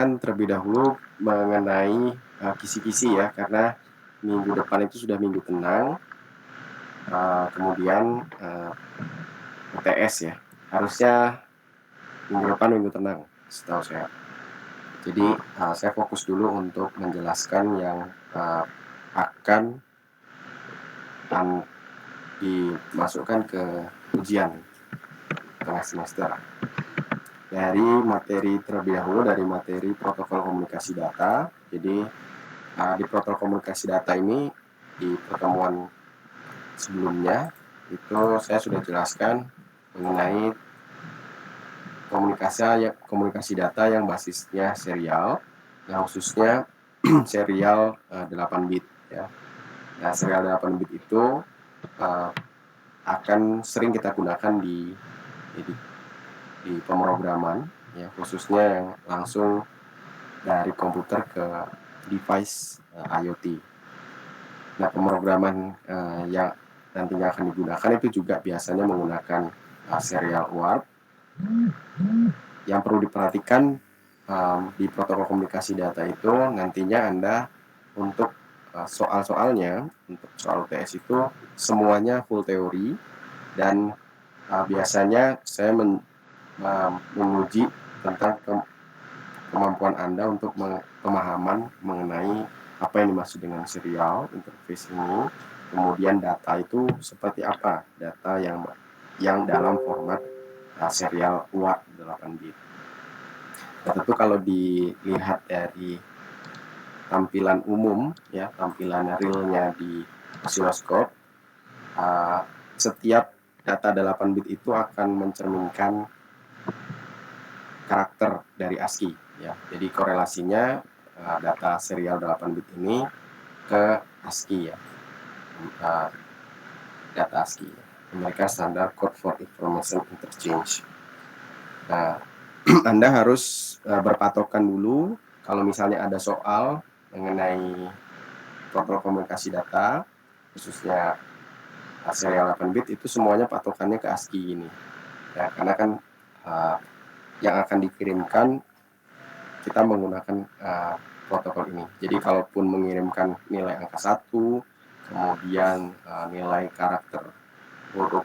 terlebih dahulu mengenai, kisi-kisi ya, karena minggu depan itu sudah minggu tenang, kemudian, UTS ya, harusnya minggu depan minggu tenang setahu saya. Jadi, saya fokus dulu untuk menjelaskan yang, akan dimasukkan ke ujian tengah semester. Dari materi terlebih dahulu, dari materi protokol komunikasi data. Jadi, di protokol komunikasi data ini, di pertemuan sebelumnya, itu saya sudah jelaskan mengenai komunikasi data yang basisnya serial, yang khususnya serial 8 bit ya. Nah, serial 8 bit itu akan sering kita gunakan di pemrograman ya, khususnya yang langsung dari komputer ke device IoT. Nah, pemrograman yang nantinya akan digunakan itu juga biasanya menggunakan serial UART. Yang perlu diperhatikan di protokol komunikasi data itu nantinya Anda untuk soal-soalnya, untuk soal UTS itu semuanya full teori, dan biasanya saya menguji tentang kemampuan Anda untuk pemahaman mengenai apa yang dimaksud dengan serial interface ini, kemudian data itu seperti apa, data yang dalam format serial UART 8 bit. Nah, tentu kalau dilihat dari tampilan umum ya, tampilan realnya di osiloskop, setiap data 8 bit itu akan mencerminkan karakter dari ASCII ya. Jadi korelasinya data serial 8 bit ini ke ASCII ya. Data ASCII, American Standard Code for Information Interchange. Nah, Anda harus berpatokan dulu kalau misalnya ada soal mengenai protokol komunikasi data, khususnya serial 8 bit, itu semuanya patokannya ke ASCII ini. Ya, karena kan yang akan dikirimkan kita menggunakan protokol ini. Jadi kalaupun mengirimkan nilai angka 1, kemudian nilai karakter huruf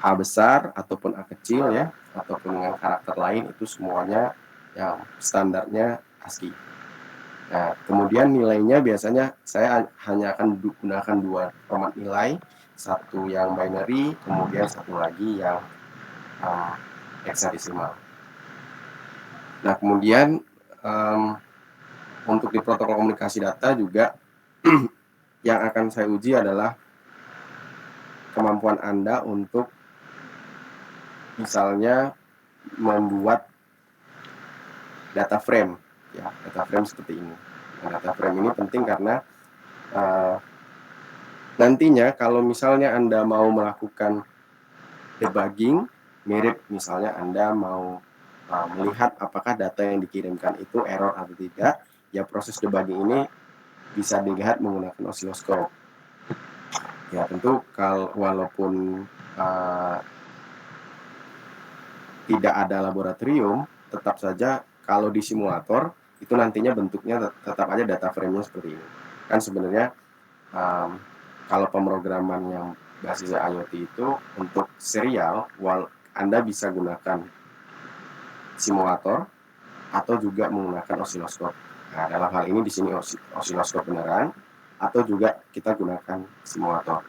A besar ataupun A kecil ya, ataupun dengan karakter lain, itu semuanya yang standarnya ASCII. Nah, kemudian nilainya biasanya saya hanya akan gunakan 2 format nilai, satu yang binary, kemudian satu lagi yang hexadesimal. Nah, kemudian untuk di protokol komunikasi data juga yang akan saya uji adalah kemampuan Anda untuk misalnya membuat data frame ya, data frame seperti ini. Nah, data frame ini penting karena nantinya kalau misalnya Anda mau melakukan debugging, mirip misalnya Anda mau melihat apakah data yang dikirimkan itu error atau tidak, ya proses debugging ini bisa dilihat menggunakan osiloskop. Ya tentu walaupun tidak ada laboratorium, tetap saja kalau di simulator itu nantinya bentuknya tetap aja data frame-nya seperti ini. Kan sebenarnya kalau pemrograman yang basis IoT itu untuk serial, Anda bisa gunakan simulator atau juga menggunakan osiloskop. Nah, dalam hal ini di sini osiloskop beneran, atau juga kita gunakan simulator.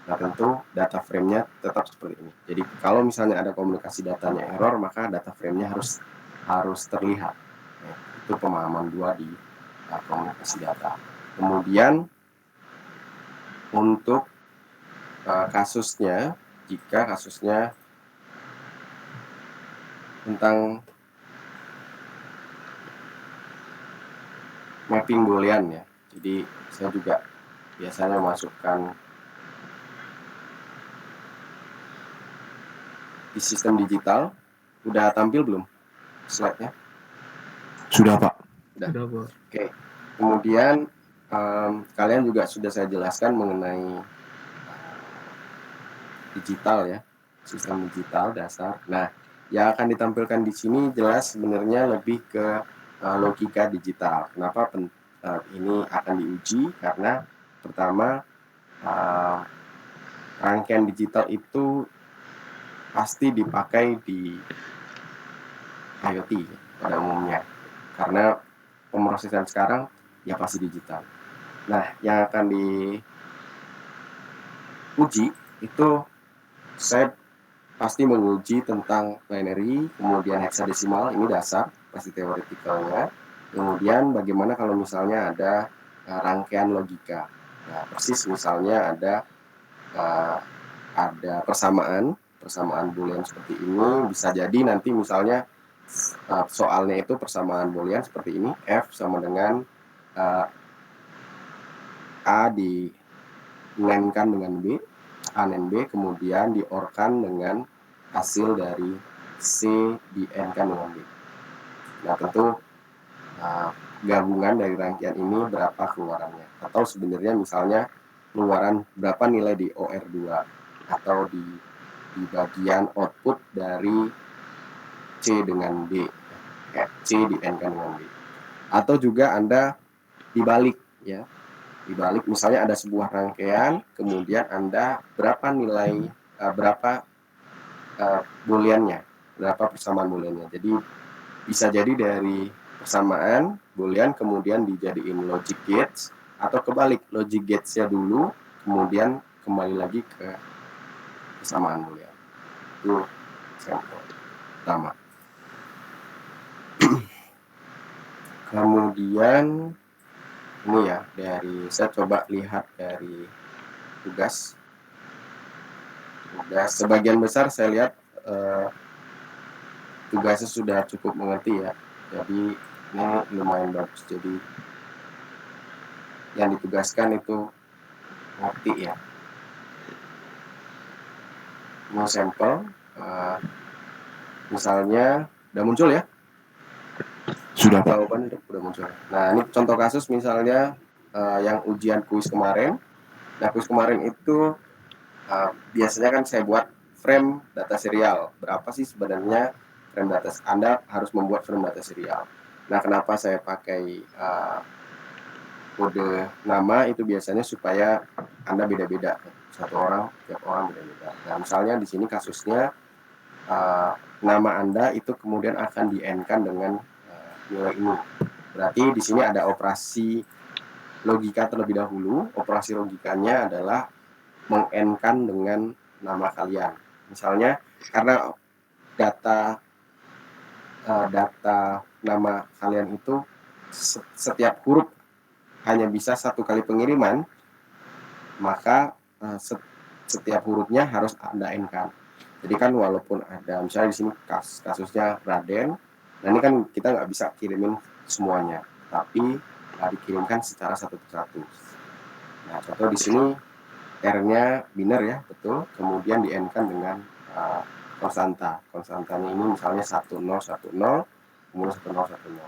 Nah, tentu data frame-nya tetap seperti ini. Jadi kalau misalnya ada komunikasi datanya error, maka data frame-nya harus terlihat. Nah, itu pemahaman 2 di komunikasi data. Kemudian untuk kasusnya, jika kasusnya tentang mapping boolean ya. Jadi saya juga biasanya masukkan di sistem digital. Udah tampil belum slide-nya? Sudah, Pak. Sudah. Oke. Kemudian kalian juga sudah saya jelaskan mengenai digital ya, sistem digital dasar. Nah, Yang akan ditampilkan di sini jelas sebenarnya lebih ke logika digital. Kenapa ini akan diuji? Karena pertama, rangkaian digital itu pasti dipakai di IoT pada umumnya. Karena pemrosesan sekarang ya pasti digital. Nah, yang akan diuji itu saya pasti menguji tentang binary, kemudian hexadesimal, ini dasar, pasti teoretikalnya. Kemudian bagaimana kalau misalnya ada rangkaian logika. Nah, persis misalnya ada persamaan boolean seperti ini, bisa jadi nanti misalnya soalnya itu persamaan boolean seperti ini, F sama dengan A di-NAND-kan dengan B, A NAND B, kemudian di-OR-kan dengan hasil dari C di-AND-kan dengan B. Nah, tentu gabungan dari rangkaian ini berapa keluarannya. Atau sebenarnya misalnya keluaran berapa nilai di OR2 atau di bagian output dari C dengan D, C di-AND-kan dengan B. Atau juga Anda dibalik ya. Dibalik misalnya ada sebuah rangkaian, kemudian Anda berapa nilai berapa booleannya, berapa persamaan booleannya. Jadi bisa jadi dari persamaan boolean kemudian dijadiin logic gates, atau kebalik, logic gates-nya dulu kemudian kembali lagi ke persamaan boolean. Itu contoh pertama. Kemudian ini ya, saya coba lihat dari tugas. Sebagian besar saya lihat tugasnya sudah cukup mengerti ya. Jadi ini lumayan bagus. Jadi yang ditugaskan itu ngerti ya. Ini sampel, misalnya udah muncul ya? Sudah, Pak. Jawaban udah muncul. Nah, ini contoh kasus misalnya yang ujian kuis kemarin. Nah, kuis kemarin itu biasanya kan saya buat frame data serial. Berapa sih sebenarnya frame data? Anda harus membuat frame data serial. Nah, kenapa saya pakai kode nama itu biasanya supaya Anda beda-beda. Satu orang, tiap orang beda-beda. Nah, misalnya di sini kasusnya nama Anda itu kemudian akan di-AND-kan dengan nilai ini. Berarti di sini ada operasi logika terlebih dahulu. Operasi logikanya adalah meng-AND-kan dengan nama kalian. Misalnya karena data nama kalian itu setiap huruf hanya bisa satu kali pengiriman, maka setiap hurufnya harus Anda AND-kan. Jadi kan walaupun ada misalnya di sini kasusnya Raden, nah ini kan kita nggak bisa kirimin semuanya, tapi dikirimkan secara satu persatu. Nah, contoh di sini R-nya biner ya, betul. Kemudian di-AND-kan dengan konstanta. Konstantanya ini misalnya 1010, kemudian 1010.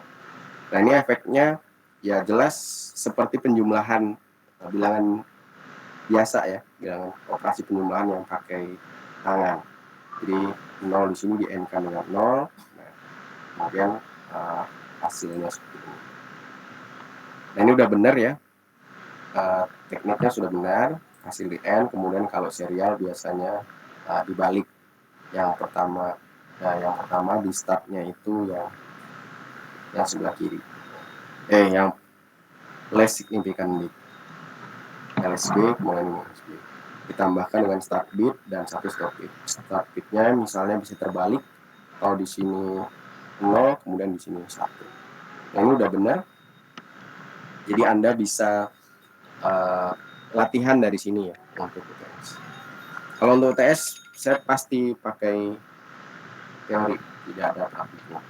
Nah, ini efeknya ya jelas seperti penjumlahan bilangan biasa ya, bilangan operasi penjumlahan yang pakai tangan. Jadi 0 di sini di-AND-kan dengan 0. Nah, kemudian hasilnya seperti ini. Nah, ini udah benar ya. Tekniknya sudah benar, hasil di AND, kemudian kalau serial biasanya dibalik. Yang pertama di startnya itu yang sebelah kiri. Yang less significant bit. LSB kemudian LSB. Ditambahkan dengan start bit dan satu stop bit. Start bitnya misalnya bisa terbalik, kalau di sini 0, kemudian di sini 1. Nah, ini udah benar. Jadi Anda bisa latihan dari sini ya untuk UTS. Kalau untuk UTS saya pasti pakai teori, tidak ada praktiknya.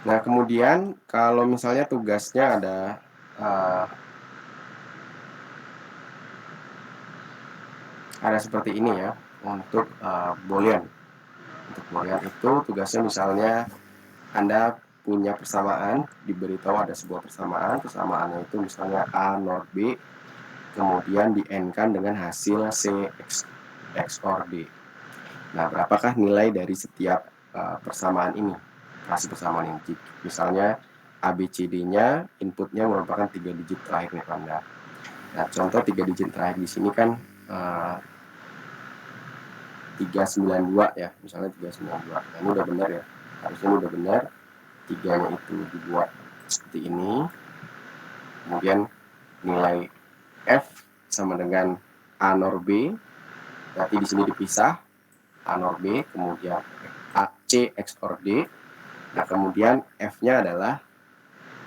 Nah, kemudian kalau misalnya tugasnya ada seperti ini ya untuk boolean. Untuk boolean itu tugasnya misalnya Anda punya persamaan, diberitahu ada sebuah persamaannya itu misalnya A NOR B, kemudian di-AND-kan dengan hasil CX. XOR D. Nah, berapakah nilai dari setiap persamaan ini? Kasih persamaan ini. Misalnya ABCD-nya inputnya merupakan 3 digit terakhir nih Anda. Nah, contoh 3 digit terakhir di sini kan 392 ya, misalnya 392. Nah, ini udah benar ya. Harusnya ini udah benar. Tiganya itu dibuat seperti ini. Kemudian nilai F sama dengan A NOR B. Berarti di sini dipisah A NOR B, kemudian C XOR D. Nah, kemudian F-nya adalah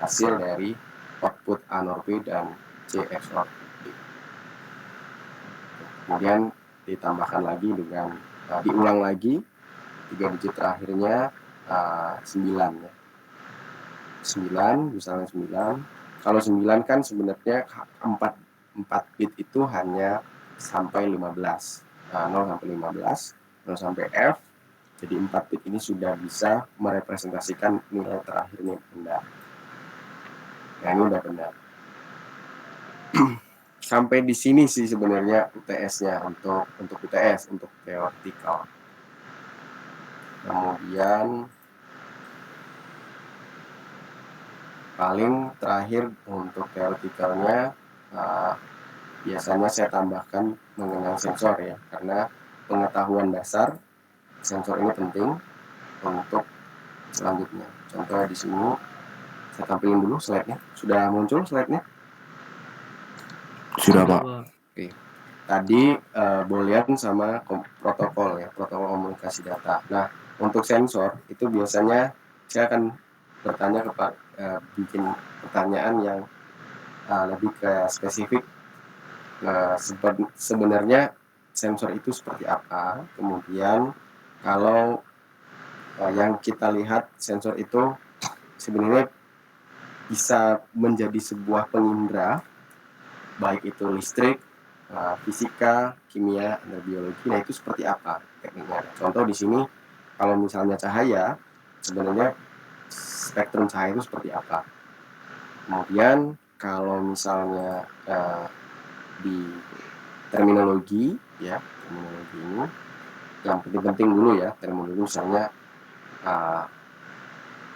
hasil dari output A NOR B dan C XOR D. Kemudian ditambahkan lagi dengan diulang lagi 3 digit terakhirnya 9 ya. 9 misalnya 9. Kalau 9 kan sebenarnya 4 bit itu hanya sampai 15. 0 sampai 15, 0 sampai F. Jadi 4 bit ini sudah bisa merepresentasikan nilai terakhirnya benda. Nah, ini udah benar. Sampai di sini sih sebenarnya UTS-nya untuk UTS, untuk theoretical. Kemudian paling terakhir untuk theoreticalnya biasanya saya tambahkan mengenai sensor ya, karena pengetahuan dasar sensor ini penting untuk selanjutnya. Contoh di sini saya tampilin dulu slide-nya. Sudah muncul slide-nya? Sudah, Pak. Oke. Tadi Boolean sama protokol ya, protokol komunikasi data. Nah, untuk sensor itu biasanya saya akan bertanya bikin pertanyaan yang lebih ke spesifik. Sebenarnya sensor itu seperti apa? Kemudian kalau yang kita lihat sensor itu sebenarnya bisa menjadi sebuah pengindra, baik itu listrik, fisika, kimia, dan biologi. Nah, itu seperti apa tekniknya? Contoh di sini, kalau misalnya cahaya, sebenarnya spektrum cahaya itu seperti apa? Kemudian kalau misalnya di terminologi, ya, terminologi ini yang penting-penting dulu ya, terminologi misalnya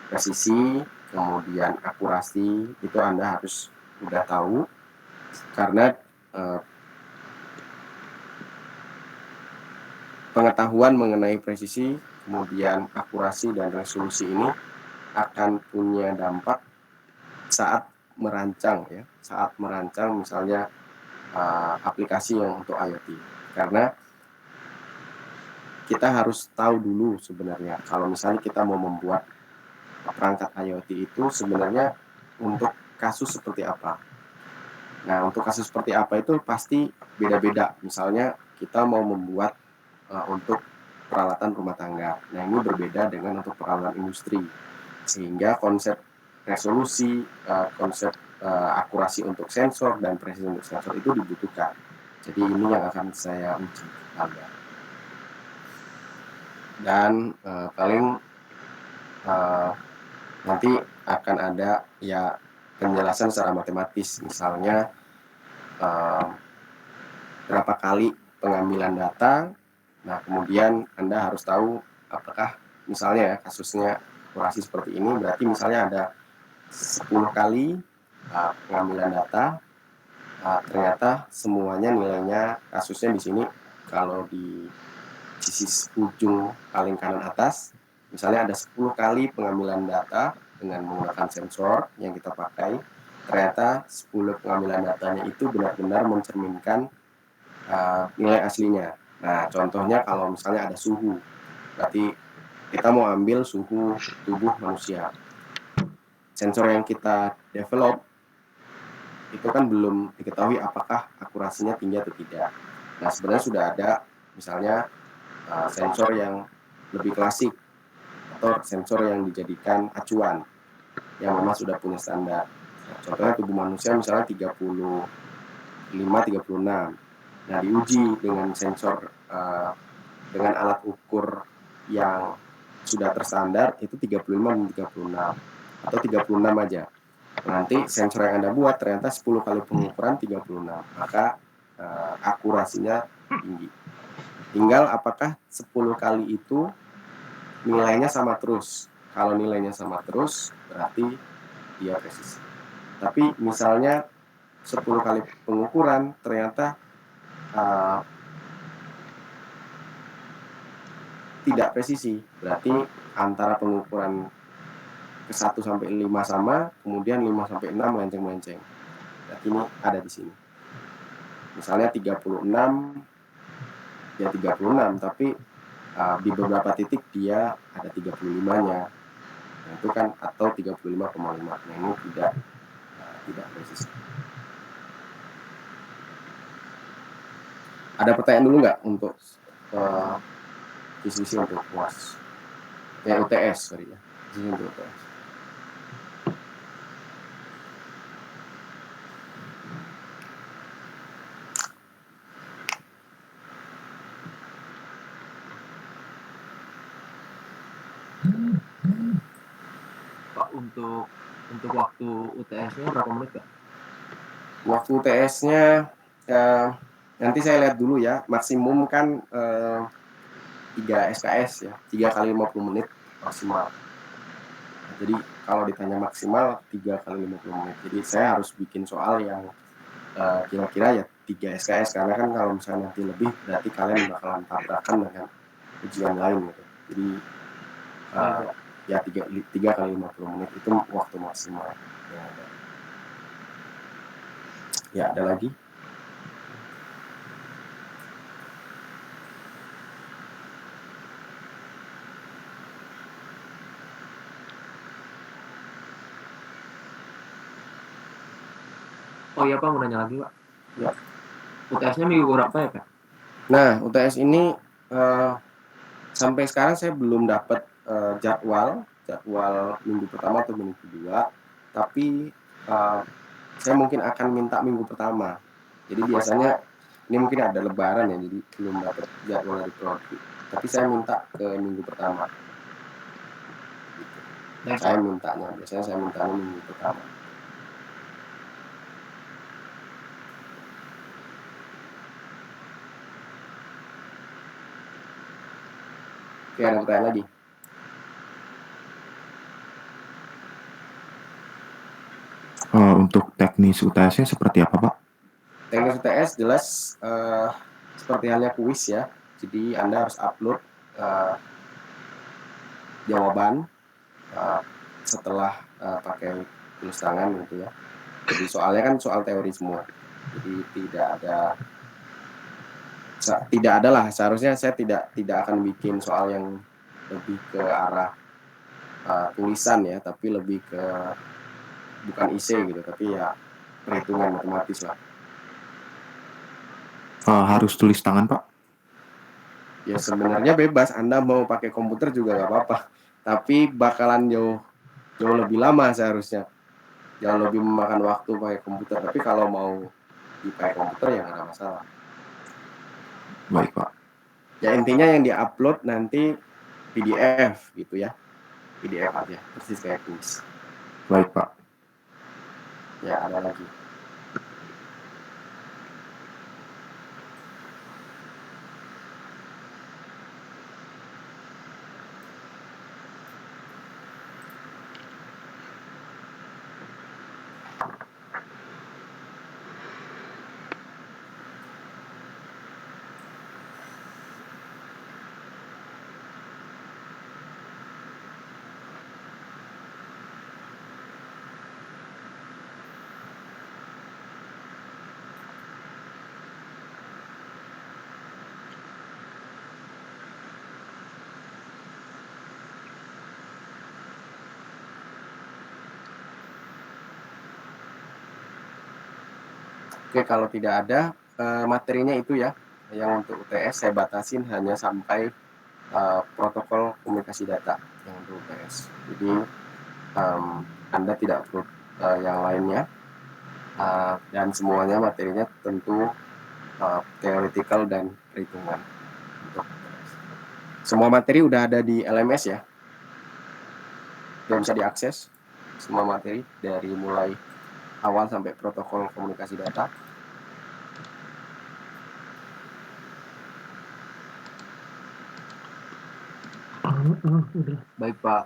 presisi, kemudian akurasi, itu Anda harus udah tahu, karena pengetahuan mengenai presisi, kemudian akurasi dan resolusi ini akan punya dampak saat merancang ya, saat merancang misalnya aplikasi yang untuk IoT. Karena kita harus tahu dulu sebenarnya kalau misalnya kita mau membuat perangkat IoT itu sebenarnya untuk kasus seperti apa. Nah, untuk kasus seperti apa itu pasti beda-beda. Misalnya kita mau membuat untuk peralatan rumah tangga. Nah, ini berbeda dengan untuk peralatan industri. Sehingga konsep resolusi, konsep akurasi untuk sensor dan presisi untuk sensor itu dibutuhkan. Jadi ini yang akan saya uji Anda. Dan paling nanti akan ada ya penjelasan secara matematis. Misalnya berapa kali pengambilan data. Nah, kemudian Anda harus tahu apakah misalnya ya kasusnya akurasi seperti ini, berarti misalnya ada 10 kali pengambilan data, ternyata semuanya nilainya kasusnya di sini kalau di sisi ujung paling kanan atas, misalnya ada 10 kali pengambilan data dengan menggunakan sensor yang kita pakai, ternyata 10 pengambilan datanya itu benar-benar mencerminkan nilai aslinya. Nah, contohnya kalau misalnya ada suhu, berarti kita mau ambil suhu tubuh manusia. Sensor yang kita develop itu kan belum diketahui apakah akurasinya tinggi atau tidak. Nah, sebenarnya sudah ada misalnya sensor yang lebih klasik atau sensor yang dijadikan acuan yang memang sudah punya standar. Nah, contohnya tubuh manusia misalnya 35-36. Nah, diuji dengan sensor dengan alat ukur yang sudah terstandar itu 35 dan 36 atau 36 aja. Nanti sensor yang Anda buat ternyata 10 kali pengukuran 36, maka akurasinya tinggi. Tinggal apakah 10 kali itu nilainya sama terus. Kalau nilainya sama terus, berarti dia presisi. Tapi misalnya 10 kali pengukuran ternyata tidak presisi, berarti antara pengukuran ke 1 sampai 5 sama, kemudian 5 sampai 6 melenceng-melenceng. Berarti ini ada di sini. Misalnya 36, ya 36, tapi di beberapa titik dia ada 35-nya. Nah, itu kan atau 35,5. Nah, ini tidak presisi. Ada pertanyaan dulu nggak untuk visi untuk UAS? UTS, sorry ya. Visi untuk UTS. Pak, untuk waktu UTS-nya berapa menit, Pak? Waktu UTS-nya nanti saya lihat dulu ya. Maksimum kan 3 SKS ya, 3 kali 50 menit maksimal. Nah, jadi kalau ditanya maksimal 3 kali 50 menit. Jadi saya harus bikin soal yang kira-kira ya 3 SKS, karena kan kalau misalnya nanti lebih berarti kalian bakalan tabrakan dengan ujian lain gitu. Jadi ya 3 kali 50 menit itu waktu maksimal yang ada. Ya, ada lagi? Oh iya Pak, mau nanya lagi Pak. Ya. UTS-nya minggu berapa ya Pak? Nah, UTS ini sampai sekarang saya belum dapat jadwal minggu pertama atau minggu kedua, tapi saya mungkin akan minta minggu pertama. Jadi biasanya ini mungkin ada lebaran ya, jadi belum dapat jadwal dari prodi. Tapi saya minta ke minggu pertama. Biasanya saya mintanya minggu pertama. Oke, ada pertanyaan lagi? Untuk teknis UTS-nya seperti apa, Pak? Teknis UTS jelas seperti halnya kuis ya. Jadi Anda harus upload jawaban setelah pakai tulis tangan gitu ya. Jadi soalnya kan soal teori semua. Jadi tidak ada lah, seharusnya saya tidak akan bikin soal yang lebih ke arah tulisan ya, tapi lebih ke bukan IC gitu, tapi ya perhitungan matematis lah. Harus tulis tangan, Pak? Ya sebenarnya bebas, Anda mau pakai komputer juga nggak apa-apa, tapi bakalan jauh lebih lama seharusnya, jauh lebih memakan waktu pakai komputer. Tapi kalau mau dipakai komputer ya nggak ada masalah. Baik, Pak. Ya intinya yang diupload nanti PDF gitu ya, PDF aja, persis kayak kuis. Baik, Pak. Ya, ada lagi. Oke, kalau tidak ada materinya itu ya, yang untuk UTS saya batasin hanya sampai protokol komunikasi data yang untuk UTS. Jadi Anda tidak perlu yang lainnya, dan semuanya materinya tentu theoretical dan perhitungan. Untuk UTS. Semua materi udah ada di LMS ya, udah bisa diakses semua materi dari mulai awal sampai protokol komunikasi data. Udah. Baik Pak.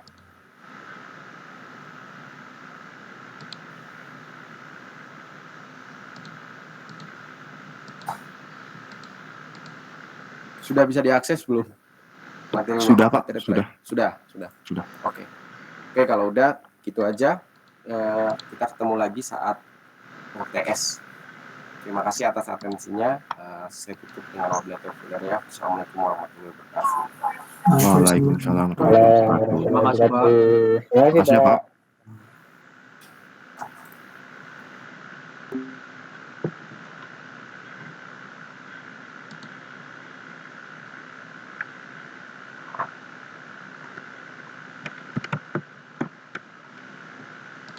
Sudah bisa diakses belum? Materinya? Sudah, Pak. Materi Sudah. Sudah. Oke, kalau udah gitu aja. Kita ketemu lagi saat UTS. Terima kasih atas atensinya. Saya tutup dengan wabillahi taufiq. Assalamualaikum warahmatullahi wabarakatuh. Waalaikumsalam warahmatullahi wabarakatuh. Terima kasih Pak. Terima kasih, Pak.